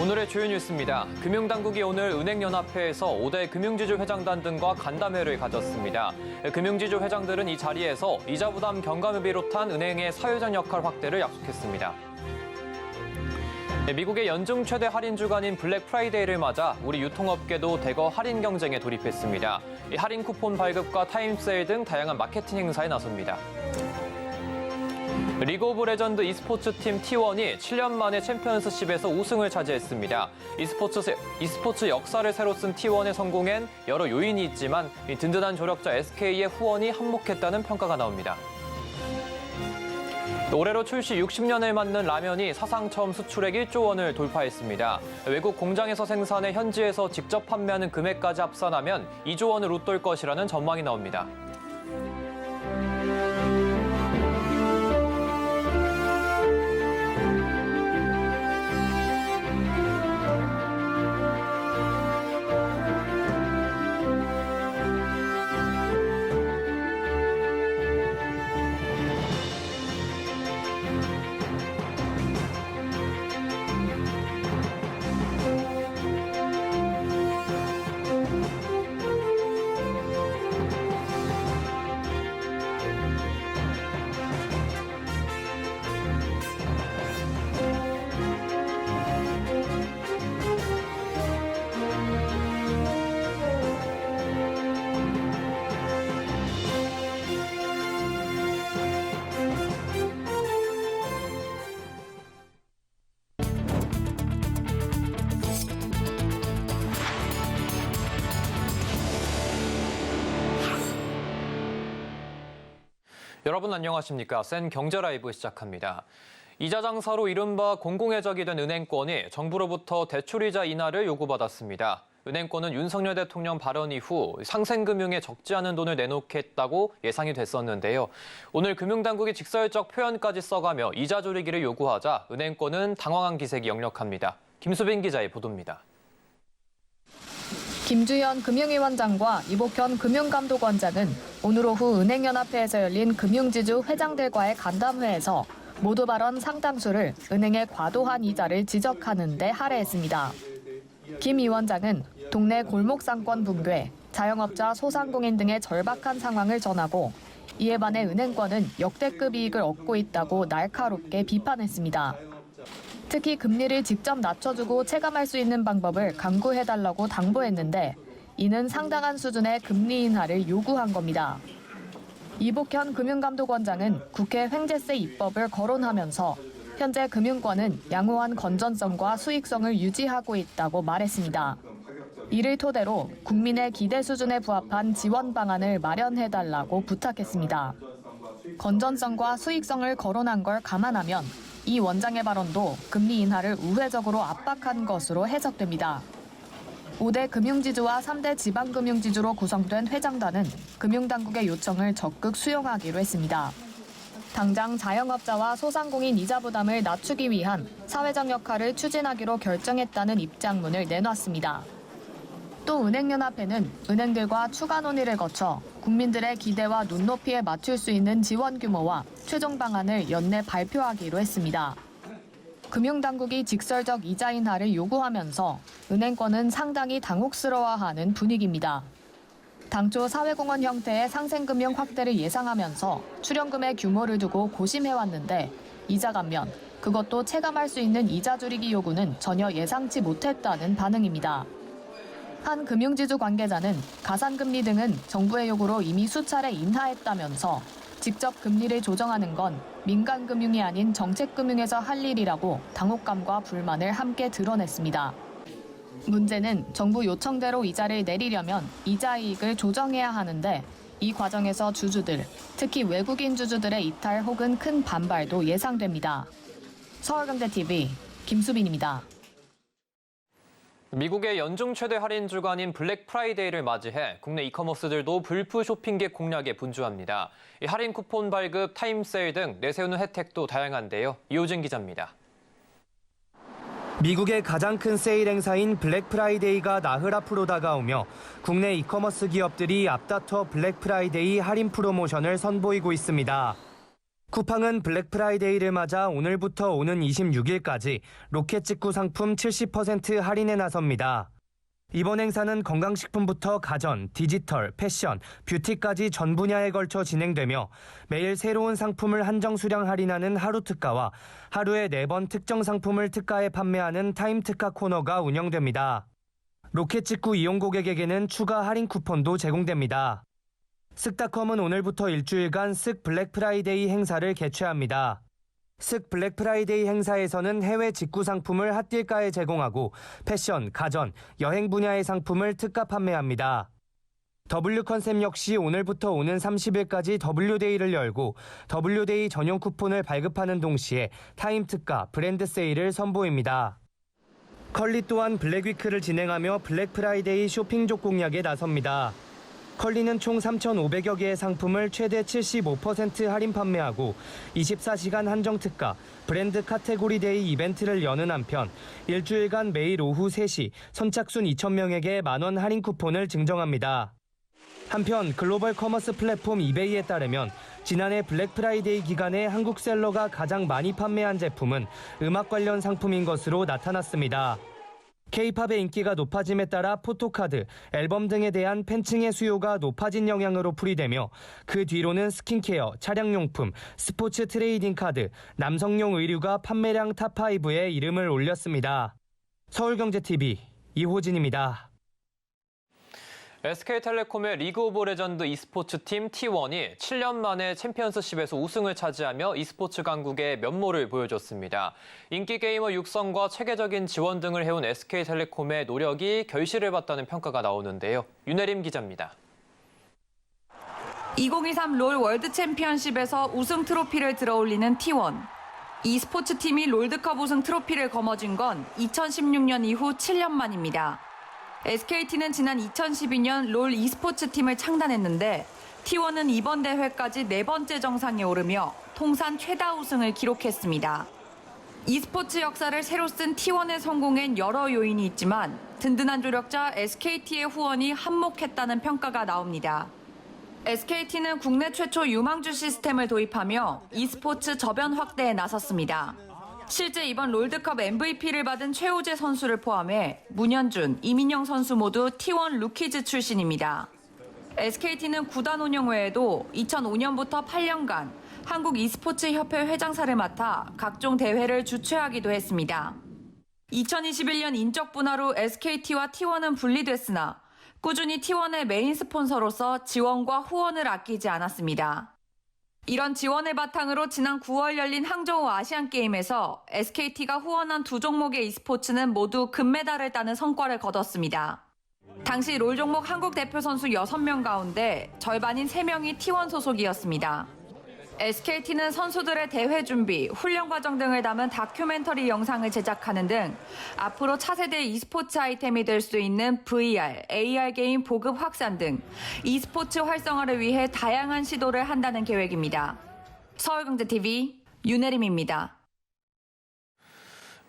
오늘의 주요 뉴스입니다. 금융당국이 오늘 은행연합회에서 5대 금융지주 회장단 등과 간담회를 가졌습니다. 금융지주 회장들은 이 자리에서 이자 부담 경감을 비롯한 은행의 사회적 역할 확대를 약속했습니다. 미국의 연중 최대 할인 주간인 블랙 프라이데이를 맞아 우리 유통업계도 대거 할인 경쟁에 돌입했습니다. 할인 쿠폰 발급과 타임세일 등 다양한 마케팅 행사에 나섭니다. 리그 오브 레전드 e스포츠 팀 T1이 7년 만에 챔피언스십에서 우승을 차지했습니다. e스포츠 역사를 새로 쓴 T1의 성공엔 여러 요인이 있지만 든든한 조력자 SK의 후원이 한몫했다는 평가가 나옵니다. 올해로 출시 60년을 맞는 라면이 사상 처음 수출액 1조 원을 돌파했습니다. 외국 공장에서 생산해 현지에서 직접 판매하는 금액까지 합산하면 2조 원을 웃돌 것이라는 전망이 나옵니다. 여러분 안녕하십니까? 센 경제라이브 시작합니다. 이자 장사로 이른바 공공의적이 된 은행권이 정부로부터 대출이자 인하를 요구받았습니다. 은행권은 윤석열 대통령 발언 이후 상생금융에 적지 않은 돈을 내놓겠다고 예상이 됐었는데요. 오늘 금융당국이 직설적 표현까지 써가며 이자 줄이기를 요구하자 은행권은 당황한 기색이 역력합니다. 김수빈 기자의 보도입니다. 김주현 금융위원장과 이복현 금융감독원장은 오늘 오후 은행연합회에서 열린 금융지주 회장들과의 간담회에서 모두 발언 상당수를 은행의 과도한 이자를 지적하는 데 할애했습니다. 김 위원장은 동네 골목상권 붕괴, 자영업자 소상공인 등의 절박한 상황을 전하고 이에 반해 은행권은 역대급 이익을 얻고 있다고 날카롭게 비판했습니다. 특히 금리를 직접 낮춰주고 체감할 수 있는 방법을 강구해달라고 당부했는데 이는 상당한 수준의 금리 인하를 요구한 겁니다. 이복현 금융감독원장은 국회 횡재세 입법을 거론하면서 현재 금융권은 양호한 건전성과 수익성을 유지하고 있다고 말했습니다. 이를 토대로 국민의 기대 수준에 부합한 지원 방안을 마련해달라고 부탁했습니다. 건전성과 수익성을 거론한 걸 감안하면 이 원장의 발언도 금리 인하를 우회적으로 압박한 것으로 해석됩니다. 5대 금융지주와 3대 지방금융지주로 구성된 회장단은 금융당국의 요청을 적극 수용하기로 했습니다. 당장 자영업자와 소상공인 이자 부담을 낮추기 위한 사회적 역할을 추진하기로 결정했다는 입장문을 내놨습니다. 또 은행연합회는 은행들과 추가 논의를 거쳐 국민들의 기대와 눈높이에 맞출 수 있는 지원 규모와 최종 방안을 연내 발표하기로 했습니다. 금융당국이 직설적 이자 인하를 요구하면서 은행권은 상당히 당혹스러워하는 분위기입니다. 당초 사회공헌 형태의 상생금융 확대를 예상하면서 출연금의 규모를 두고 고심해왔는데 이자 감면, 그것도 체감할 수 있는 이자 줄이기 요구는 전혀 예상치 못했다는 반응입니다. 한 금융지주 관계자는 가산금리 등은 정부의 요구로 이미 수차례 인하했다면서 직접 금리를 조정하는 건 민간금융이 아닌 정책금융에서 할 일이라고 당혹감과 불만을 함께 드러냈습니다. 문제는 정부 요청대로 이자를 내리려면 이자 이익을 조정해야 하는데 이 과정에서 주주들, 특히 외국인 주주들의 이탈 혹은 큰 반발도 예상됩니다. 서울경제TV 김수빈입니다. 미국의 연중 최대 할인 주간인 블랙 프라이데이를 맞이해 국내 이커머스들도 불프 쇼핑객 공략에 분주합니다. 할인 쿠폰 발급, 타임세일 등 내세우는 혜택도 다양한데요. 이호진 기자입니다. 미국의 가장 큰 세일 행사인 블랙 프라이데이가 나흘 앞으로 다가오며 국내 이커머스 기업들이 앞다퉈 블랙 프라이데이 할인 프로모션을 선보이고 있습니다. 쿠팡은 블랙 프라이데이를 맞아 오늘부터 오는 26일까지 로켓 직구 상품 70% 할인에 나섭니다. 이번 행사는 건강식품부터 가전, 디지털, 패션, 뷰티까지 전 분야에 걸쳐 진행되며 매일 새로운 상품을 한정 수량 할인하는 하루 특가와 하루에 4번 특정 상품을 특가에 판매하는 타임 특가 코너가 운영됩니다. 로켓 직구 이용 고객에게는 추가 할인 쿠폰도 제공됩니다. 쓱닷컴은 오늘부터 일주일간 쓱 블랙 프라이데이 행사를 개최합니다. 쓱 블랙 프라이데이 행사에서는 해외 직구 상품을 핫딜가에 제공하고 패션, 가전, 여행 분야의 상품을 특가 판매합니다. W컨셉 역시 오늘부터 오는 30일까지 W데이를 열고 W데이 전용 쿠폰을 발급하는 동시에 타임 특가, 브랜드 세일을 선보입니다. 컬리 또한 블랙위크를 진행하며 블랙 프라이데이 쇼핑족 공략에 나섭니다. 컬리는 총 3,500여 개의 상품을 최대 75% 할인 판매하고 24시간 한정 특가, 브랜드 카테고리 데이 이벤트를 여는 한편 일주일간 매일 오후 3시 선착순 2,000명에게 만원 할인 쿠폰을 증정합니다. 한편 글로벌 커머스 플랫폼 이베이에 따르면 지난해 블랙 프라이데이 기간에 한국 셀러가 가장 많이 판매한 제품은 음악 관련 상품인 것으로 나타났습니다. K-팝의 인기가 높아짐에 따라 포토카드, 앨범 등에 대한 팬층의 수요가 높아진 영향으로 풀이되며 그 뒤로는 스킨케어, 차량용품, 스포츠 트레이딩 카드, 남성용 의류가 판매량 탑5에 이름을 올렸습니다. 서울경제TV 이호진입니다. SK텔레콤의 리그 오브 레전드 e스포츠 팀 T1이 7년 만에 챔피언스십에서 우승을 차지하며 e스포츠 강국의 면모를 보여줬습니다. 인기 게이머 육성과 체계적인 지원 등을 해온 SK텔레콤의 노력이 결실을 봤다는 평가가 나오는데요. 윤혜림 기자입니다. 2023 롤 월드 챔피언십에서 우승 트로피를 들어올리는 T1. e스포츠 팀이 롤드컵 우승 트로피를 거머쥔 건 2016년 이후 7년 만입니다. SKT는 지난 2012년 롤 e스포츠 팀을 창단했는데 T1은 이번 대회까지 4번째 정상에 오르며 통산 최다 우승을 기록했습니다. e스포츠 역사를 새로 쓴 T1의 성공엔 여러 요인이 있지만 든든한 조력자 SKT의 후원이 한몫했다는 평가가 나옵니다. SKT는 국내 최초 유망주 시스템을 도입하며 e스포츠 저변 확대에 나섰습니다. 실제 이번 롤드컵 MVP를 받은 최우재 선수를 포함해 문현준, 이민영 선수 모두 T1 루키즈 출신입니다. SKT는 구단 운영 외에도 2005년부터 8년간 한국 e스포츠 협회 회장사를 맡아 각종 대회를 주최하기도 했습니다. 2021년 인적 분화로 SKT와 T1은 분리됐으나 꾸준히 T1의 메인 스폰서로서 지원과 후원을 아끼지 않았습니다. 이런 지원을 바탕으로 지난 9월 열린 항저우 아시안게임에서 SKT가 후원한 2종목의 e스포츠는 모두 금메달을 따는 성과를 거뒀습니다. 당시 롤 종목 한국 대표 선수 6명 가운데 절반인 3명이 T1 소속이었습니다. SKT는 선수들의 대회 준비, 훈련 과정 등을 담은 다큐멘터리 영상을 제작하는 등 앞으로 차세대 e스포츠 아이템이 될 수 있는 VR, AR 게임 보급 확산 등 e스포츠 활성화를 위해 다양한 시도를 한다는 계획입니다. 서울경제TV 윤혜림입니다.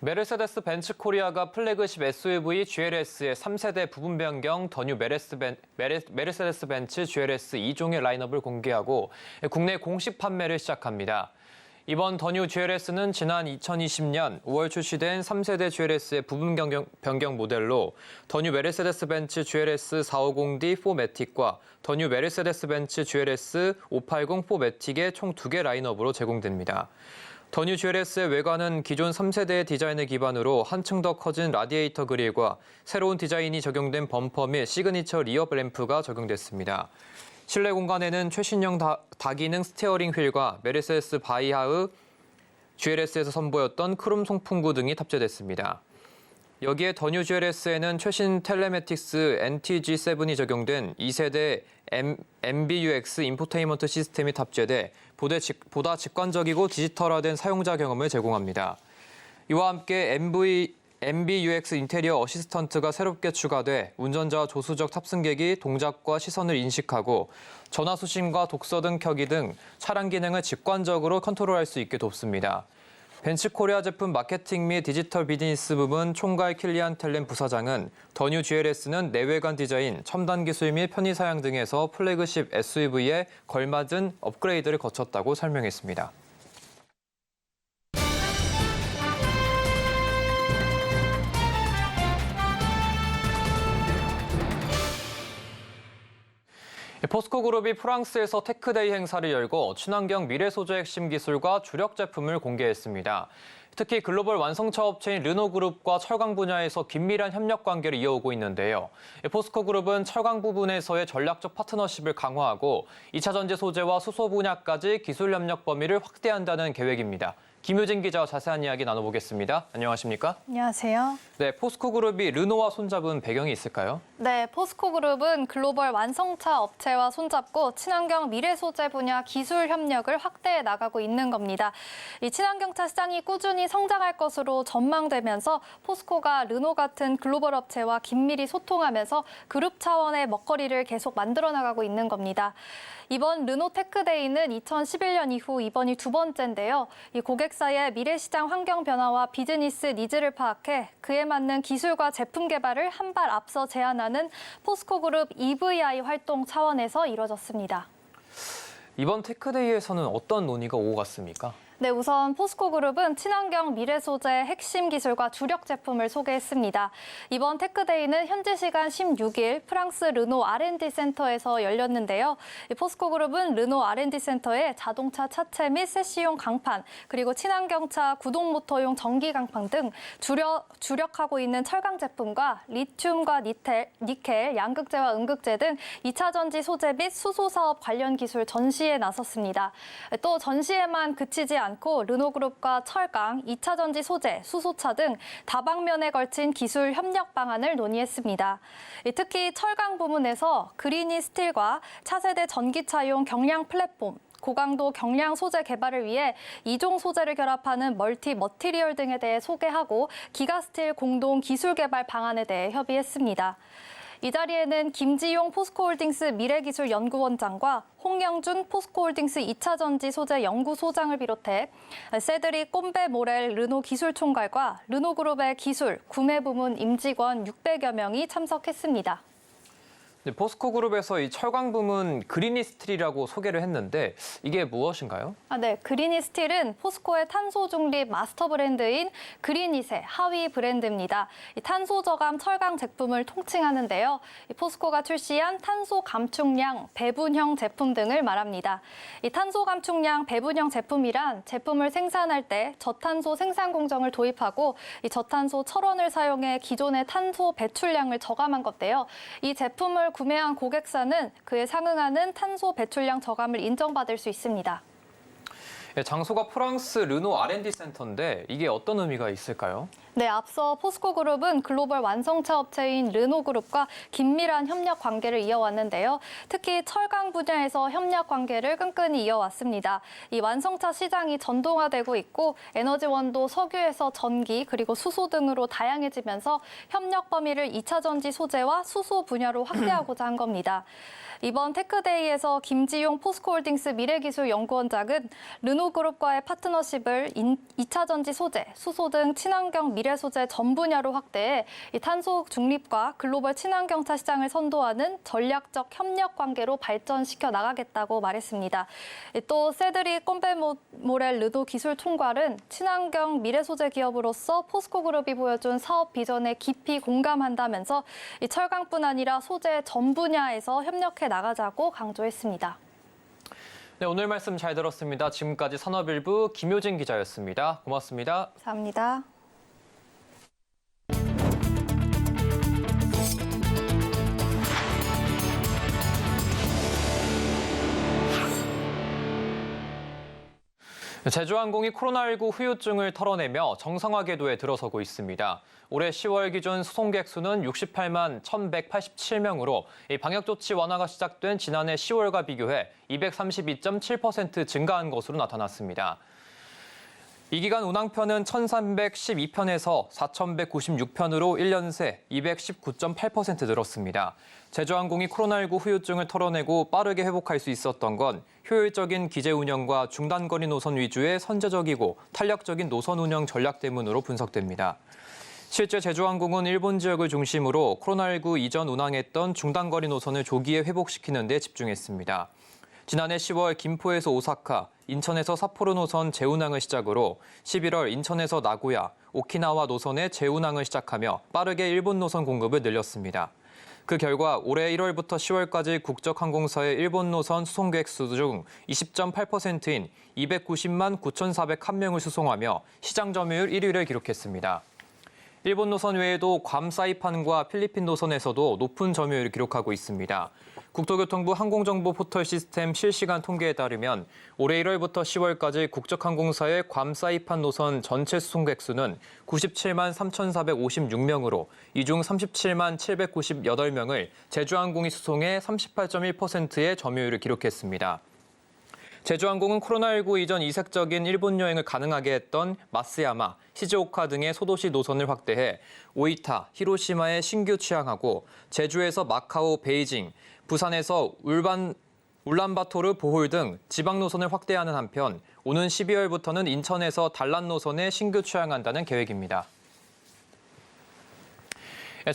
메르세데스 벤츠 코리아가 플래그십 SUV GLS의 3세대 부분 변경 더 뉴 메르세데스 벤츠 GLS 2종의 라인업을 공개하고 국내 공식 판매를 시작합니다. 이번 더 뉴 GLS는 지난 2020년 5월 출시된 3세대 GLS의 부분 변경 모델로 더 뉴 메르세데스 벤츠 GLS 450D 4매틱과 더 뉴 메르세데스 벤츠 GLS 580 4매틱의 총 2개 라인업으로 제공됩니다. 더 뉴 GLS의 외관은 기존 3세대의 디자인을 기반으로 한층 더 커진 라디에이터 그릴과 새로운 디자인이 적용된 범퍼 및 시그니처 리어 램프가 적용됐습니다. 실내 공간에는 최신형 다기능 스티어링 휠과 메르세데스 바이하의 GLS에서 선보였던 크롬 송풍구 등이 탑재됐습니다. 여기에 더 뉴 GLS에는 최신 텔레매틱스 NTG7이 적용된 2세대 MBUX 인포테인먼트 시스템이 탑재돼 보다 직관적이고 디지털화된 사용자 경험을 제공합니다. 이와 함께 MBUX 인테리어 어시스턴트가 새롭게 추가돼 운전자와 조수석 탑승객이 동작과 시선을 인식하고 전화 수신과 독서 등 켜기 등 차량 기능을 직관적으로 컨트롤할 수 있게 돕습니다. 벤츠 코리아 제품 마케팅 및 디지털 비즈니스 부문 총괄 킬리안 텔렌 부사장은 더 뉴 GLS는 내외관 디자인, 첨단 기술 및 편의 사양 등에서 플래그십 SUV에 걸맞은 업그레이드를 거쳤다고 설명했습니다. 포스코그룹이 프랑스에서 테크데이 행사를 열고 친환경 미래 소재 핵심 기술과 주력 제품을 공개했습니다. 특히 글로벌 완성차 업체인 르노그룹과 철강 분야에서 긴밀한 협력 관계를 이어오고 있는데요. 포스코그룹은 철강 부분에서의 전략적 파트너십을 강화하고 2차 전지 소재와 수소 분야까지 기술 협력 범위를 확대한다는 계획입니다. 김효진 기자와 자세한 이야기 나눠보겠습니다. 안녕하십니까? 안녕하세요. 네, 포스코그룹이 르노와 손잡은 배경이 있을까요? 네, 포스코그룹은 글로벌 완성차 업체와 손잡고 친환경 미래 소재 분야 기술 협력을 확대해 나가고 있는 겁니다. 이 친환경차 시장이 꾸준히 성장할 것으로 전망되면서 포스코가 르노 같은 글로벌 업체와 긴밀히 소통하면서 그룹 차원의 먹거리를 계속 만들어 나가고 있는 겁니다. 이번 르노 테크데이는 2011년 이후 이번이 두 번째인데요. 이 고객사의 미래시장 환경 변화와 비즈니스 니즈를 파악해 그에 맞는 기술과 제품 개발을 한 발 앞서 제안하는 포스코그룹 EVI 활동 차원에서 이뤄졌습니다. 이번 테크데이에서는 어떤 논의가 오고 갔습니까? 네, 우선 포스코그룹은 친환경 미래 소재 핵심 기술과 주력 제품을 소개했습니다. 이번 테크데이는 현지 시간 16일 프랑스 르노 R&D 센터에서 열렸는데요. 포스코그룹은 르노 R&D 센터에 자동차 차체 및 세시용 강판, 그리고 친환경차 구동 모터용 전기 강판 등 주력하고 있는 철강 제품과 리튬과 니켈, 양극재와 음극재 등 2차 전지 소재 및 수소 사업 관련 기술 전시에 나섰습니다. 또 전시에만 그치지 않고 르노그룹과 철강, 2차 전지 소재, 수소차 등 다방면에 걸친 기술 협력 방안을 논의했습니다. 특히 철강 부문에서 그리니 스틸과 차세대 전기차용 경량 플랫폼, 고강도 경량 소재 개발을 위해 이종 소재를 결합하는 멀티 머티리얼 등에 대해 소개하고 기가스틸 공동 기술 개발 방안에 대해 협의했습니다. 이 자리에는 김지용 포스코홀딩스 미래기술연구원장과 홍영준 포스코홀딩스 2차 전지 소재 연구소장을 비롯해 세드릭 꼼베 모렐 르노 기술총괄과 르노그룹의 기술, 구매 부문 임직원 600여 명이 참석했습니다. 네, 포스코그룹에서 이 철강 부문 그리니스틸이라고 소개를 했는데 이게 무엇인가요? 네, 그리니스틸은 포스코의 탄소 중립 마스터 브랜드인 그리닛의 하위 브랜드입니다. 이 탄소 저감 철강 제품을 통칭하는데요. 이 포스코가 출시한 탄소 감축량 배분형 제품 등을 말합니다. 이 탄소 감축량 배분형 제품이란 제품을 생산할 때 저탄소 생산 공정을 도입하고 이 저탄소 철원을 사용해 기존의 탄소 배출량을 저감한 건데요. 이 제품을 구매한 고객사는 그에 상응하는 탄소 배출량 저감을 인정받을 수 있습니다. 장소가 프랑스 르노 R&D 센터인데 이게 어떤 의미가 있을까요? 네, 앞서 포스코그룹은 글로벌 완성차 업체인 르노그룹과 긴밀한 협력 관계를 이어왔는데요. 특히 철강 분야에서 협력 관계를 끈끈이 이어왔습니다. 이 완성차 시장이 전동화되고 있고 에너지원도 석유에서 전기 그리고 수소 등으로 다양해지면서 협력 범위를 2차 전지 소재와 수소 분야로 확대하고자 한 겁니다. 이번 테크데이에서 김지용 포스코홀딩스 미래기술연구원장은 르노그룹과의 파트너십을 2차 전지 소재, 수소 등 친환경 미래 소재 전 분야로 확대해 이 탄소 중립과 글로벌 친환경차 시장을 선도하는 전략적 협력 관계로 발전시켜 나가겠다고 말했습니다. 또 세드릭 꼼베 모렐 르노 기술 총괄은 친환경 미래 소재 기업으로서 포스코그룹이 보여준 사업 비전에 깊이 공감한다면서 이 철강뿐 아니라 소재 전 분야에서 협력해 나가자고 강조했습니다. 네, 오늘 말씀 잘 들었습니다. 지금까지 산업일부 김효진 기자였습니다. 고맙습니다. 감사합니다. 제주항공이 코로나19 후유증을 털어내며 정상화 궤도에 들어서고 있습니다. 올해 10월 기준 수송객 수는 68만 1,187명으로 방역 조치 완화가 시작된 지난해 10월과 비교해 232.7% 증가한 것으로 나타났습니다. 이 기간 운항편은 1,312편에서 4,196편으로 1년 새 219.8% 늘었습니다. 제주항공이 코로나19 후유증을 털어내고 빠르게 회복할 수 있었던 건 효율적인 기재 운영과 중단거리 노선 위주의 선제적이고 탄력적인 노선 운영 전략 때문으로 분석됩니다. 실제 제주항공은 일본 지역을 중심으로 코로나19 이전 운항했던 중단거리 노선을 조기에 회복시키는 데 집중했습니다. 지난해 10월 김포에서 오사카, 인천에서 삿포로 노선 재운항을 시작으로 11월 인천에서 나고야, 오키나와 노선의 재운항을 시작하며 빠르게 일본 노선 공급을 늘렸습니다. 그 결과 올해 1월부터 10월까지 국적항공사의 일본 노선 수송 계획 수 중 20.8%인 290만 9,401명을 수송하며 시장 점유율 1위를 기록했습니다. 일본 노선 외에도 괌 사이판과 필리핀 노선에서도 높은 점유율을 기록하고 있습니다. 국토교통부 항공정보 포털 시스템 실시간 통계에 따르면 올해 1월부터 10월까지 국적항공사의 괌 사이판 노선 전체 수송객 수는 97만 3,456명으로 이 중 37만 798명을 제주항공이 수송해 38.1%의 점유율을 기록했습니다. 제주항공은 코로나19 이전 이색적인 일본 여행을 가능하게 했던 마쓰야마, 시즈오카 등의 소도시 노선을 확대해 오이타, 히로시마에 신규 취항하고 제주에서 마카오, 베이징, 부산에서 울란바토르, 보홀 등 지방 노선을 확대하는 한편 오는 12월부터는 인천에서 단란 노선에 신규 취항한다는 계획입니다.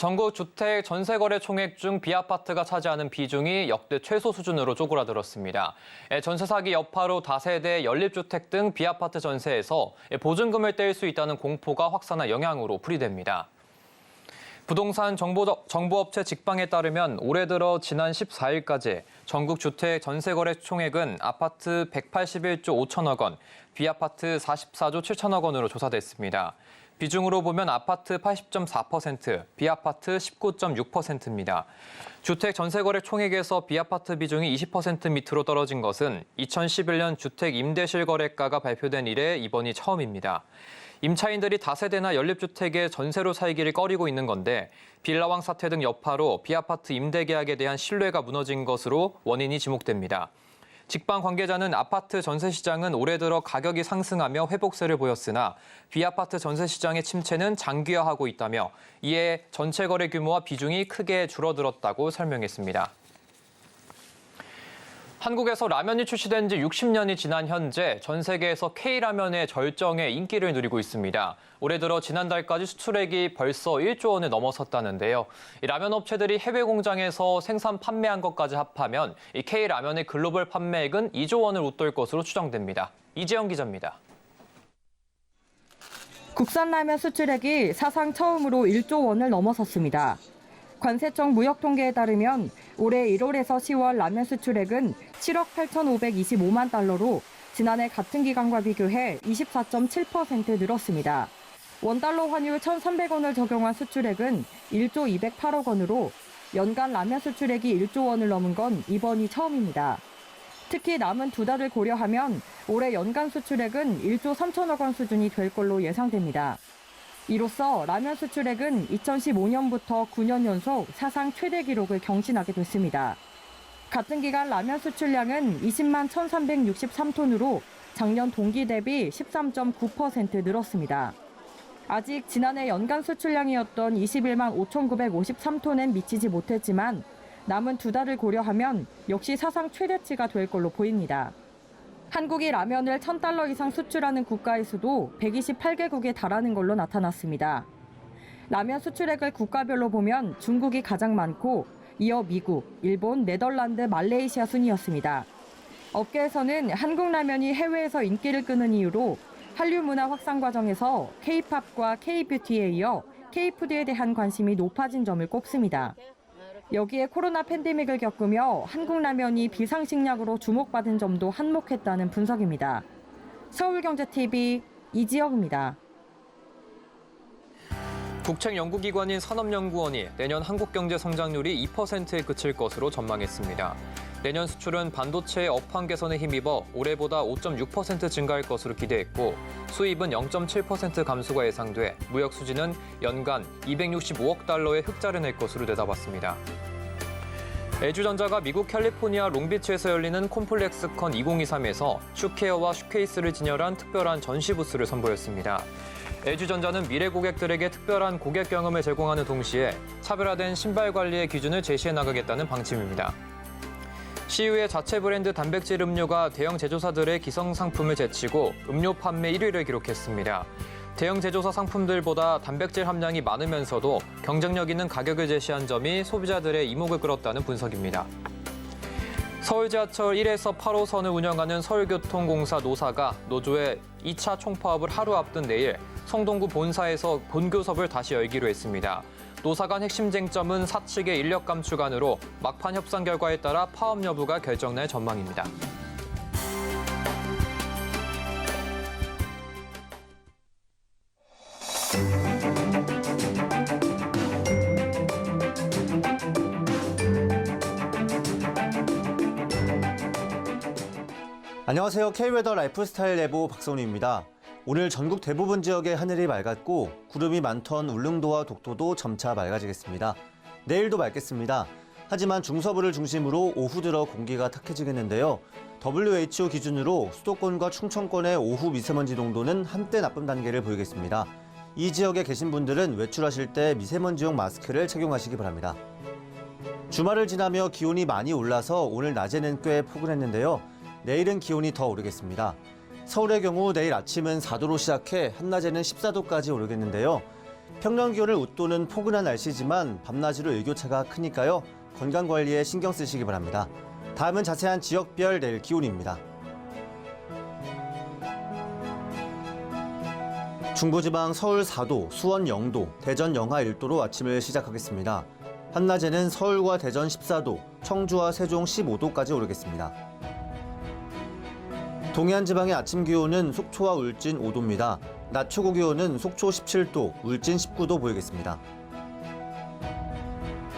전국 주택 전세 거래 총액 중 B아파트가 차지하는 비중이 역대 최소 수준으로 쪼그라들었습니다. 전세 사기 여파로 다세대, 연립주택 등 B아파트 전세에서 보증금을 뗄 수 있다는 공포가 확산한 영향으로 풀이됩니다. 부동산 정보업체 직방에 따르면 올해 들어 지난 14일까지 전국 주택 전세 거래 총액은 아파트 181조 5천억 원, B아파트 44조 7천억 원으로 조사됐습니다. 비중으로 보면 아파트 80.4%, B아파트 19.6%입니다. 주택 전세거래 총액에서 B아파트 비중이 20% 밑으로 떨어진 것은 2011년 주택 임대실거래가가 발표된 이래 이번이 처음입니다. 임차인들이 다세대나 연립주택에 전세로 살기를 꺼리고 있는 건데 빌라왕 사태 등 여파로 B아파트 임대계약에 대한 신뢰가 무너진 것으로 원인이 지목됩니다. 직방 관계자는 아파트 전세 시장은 올해 들어 가격이 상승하며 회복세를 보였으나 B아파트 전세 시장의 침체는 장기화하고 있다며 이에 전체 거래 규모와 비중이 크게 줄어들었다고 설명했습니다. 한국에서 라면이 출시된 지 60년이 지난 현재 전 세계에서 K라면의 절정에 인기를 누리고 있습니다. 올해 들어 지난달까지 수출액이 벌써 1조 원을 넘어섰다는데요. 이 라면 업체들이 해외 공장에서 생산 판매한 것까지 합하면 이 K라면의 글로벌 판매액은 2조 원을 웃돌 것으로 추정됩니다. 이재영 기자입니다. 국산 라면 수출액이 사상 처음으로 1조 원을 넘어섰습니다. 관세청 무역 통계에 따르면 올해 1월에서 10월 라면 수출액은 7억 8,525만 달러로 지난해 같은 기간과 비교해 24.7% 늘었습니다. 원달러 환율 1,300원을 적용한 수출액은 1조 208억 원으로 연간 라면 수출액이 1조 원을 넘은 건 이번이 처음입니다. 특히 남은 두 달을 고려하면 올해 연간 수출액은 1조 3천억 원 수준이 될 걸로 예상됩니다. 이로써 라면 수출액은 2015년부터 9년 연속 사상 최대 기록을 경신하게 됐습니다. 같은 기간 라면 수출량은 20만 1,363톤으로 작년 동기 대비 13.9% 늘었습니다. 아직 지난해 연간 수출량이었던 21만 5,953톤엔 미치지 못했지만 남은 두 달을 고려하면 역시 사상 최대치가 될 걸로 보입니다. 한국이 라면을 1,000달러 이상 수출하는 국가의 수도 128개국에 달하는 걸로 나타났습니다. 라면 수출액을 국가별로 보면 중국이 가장 많고 이어 미국, 일본, 네덜란드, 말레이시아 순이었습니다. 업계에서는 한국 라면이 해외에서 인기를 끄는 이유로 한류 문화 확산 과정에서 K-팝과 K-뷰티에 이어 K-푸드에 대한 관심이 높아진 점을 꼽습니다. 여기에 코로나 팬데믹을 겪으며 한국 라면이 비상식량으로 주목받은 점도 한몫했다는 분석입니다. 서울경제TV 이지영입니다. 국책연구기관인 산업연구원이 내년 한국 경제 성장률이 2%에 그칠 것으로 전망했습니다. 내년 수출은 반도체의 업황 개선에 힘입어 올해보다 5.6% 증가할 것으로 기대했고 수입은 0.7% 감소가 예상돼 무역 수지는 연간 265억 달러의 흑자를 낼 것으로 내다봤습니다. LG전자가 미국 캘리포니아 롱비치에서 열리는 콤플렉스컨 2023에서 슈케어와 슈케이스를 진열한 특별한 전시 부스를 선보였습니다. LG전자는 미래 고객들에게 특별한 고객 경험을 제공하는 동시에 차별화된 신발 관리의 기준을 제시해 나가겠다는 방침입니다. CU의 자체 브랜드 단백질 음료가 대형 제조사들의 기성 상품을 제치고 음료 판매 1위를 기록했습니다. 대형 제조사 상품들보다 단백질 함량이 많으면서도 경쟁력 있는 가격을 제시한 점이 소비자들의 이목을 끌었다는 분석입니다. 서울 지하철 1에서 8호선을 운영하는 서울교통공사 노사가 노조의 2차 총파업을 하루 앞둔 내일 성동구 본사에서 본교섭을 다시 열기로 했습니다. 노사 간 핵심 쟁점은 사측의 인력 감축안으로 막판 협상 결과에 따라 파업 여부가 결정날 전망입니다. 안녕하세요. K웨더 라이프스타일 예보 박성우입니다. 오늘 전국 대부분 지역의 하늘이 맑았고 구름이 많던 울릉도와 독도도 점차 맑아지겠습니다. 내일도 맑겠습니다. 하지만 중서부를 중심으로 오후 들어 공기가 탁해지겠는데요. WHO 기준으로 수도권과 충청권의 오후 미세먼지 농도는 한때 나쁨 단계를 보이겠습니다. 이 지역에 계신 분들은 외출하실 때 미세먼지용 마스크를 착용하시기 바랍니다. 주말을 지나며 기온이 많이 올라서 오늘 낮에는 꽤 포근했는데요. 내일은 기온이 더 오르겠습니다. 서울의 경우 내일 아침은 4도로 시작해 한낮에는 14도까지 오르겠는데요. 평년 기온을 웃도는 포근한 날씨지만 밤낮으로 일교차가 크니까요. 건강관리에 신경 쓰시기 바랍니다. 다음은 자세한 지역별 내일 기온입니다. 중부지방 서울 4도, 수원 0도, 대전 영하 1도로 아침을 시작하겠습니다. 한낮에는 서울과 대전 14도, 청주와 세종 15도까지 오르겠습니다. 동해안 지방의 아침 기온은 속초와 울진 5도입니다. 낮 최고 기온은 속초 17도, 울진 19도 보이겠습니다.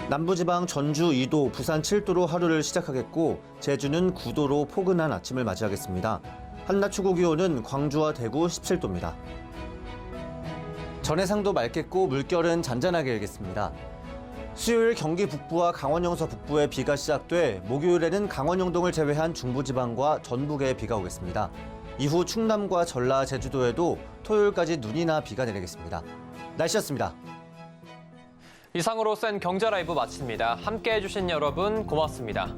남부지방 전주 2도, 부산 7도로 하루를 시작하겠고 제주는 9도로 포근한 아침을 맞이하겠습니다. 한낮 최고 기온은 광주와 대구 17도입니다. 전해상도 맑겠고 물결은 잔잔하게 일겠습니다. 수요일 경기 북부와 강원 영서 북부에 비가 시작돼 목요일에는 강원 영동을 제외한 중부지방과 전북에 비가 오겠습니다. 이후 충남과 전라, 제주도에도 토요일까지 눈이나 비가 내리겠습니다. 날씨였습니다. 이상으로 센 경제 라이브 마칩니다. 함께해 주신 여러분 고맙습니다.